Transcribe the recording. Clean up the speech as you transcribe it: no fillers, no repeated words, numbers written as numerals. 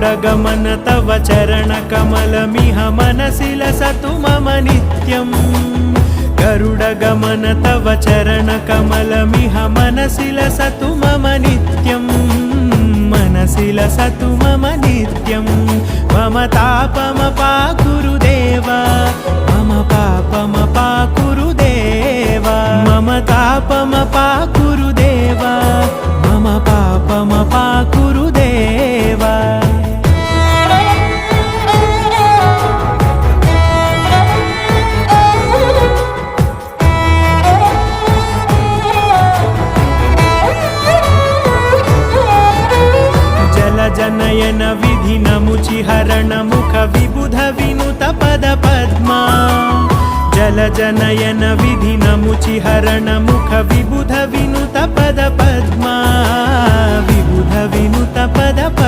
गरुडगमन तव चरणकमलमिह मनसि लसतु मम नित्यम् गरुडगमन तव चरणकमलमिह मनसि लसतु मम नित्यम् मनसि लसतु मम नित्यं मम तापमपाकुरु देवा मम पापमपाकुरु देवा मम तापमपाकुरु देवा मम पापमपाकुरु देवा जनयन विधिन मुचिहरण मुख विबुध विनुत पद पद्मा जल जनयन विधिन मुचिहरण मुख विबुध विनुत पद पद्मा विबुध विनुत पद पद्मा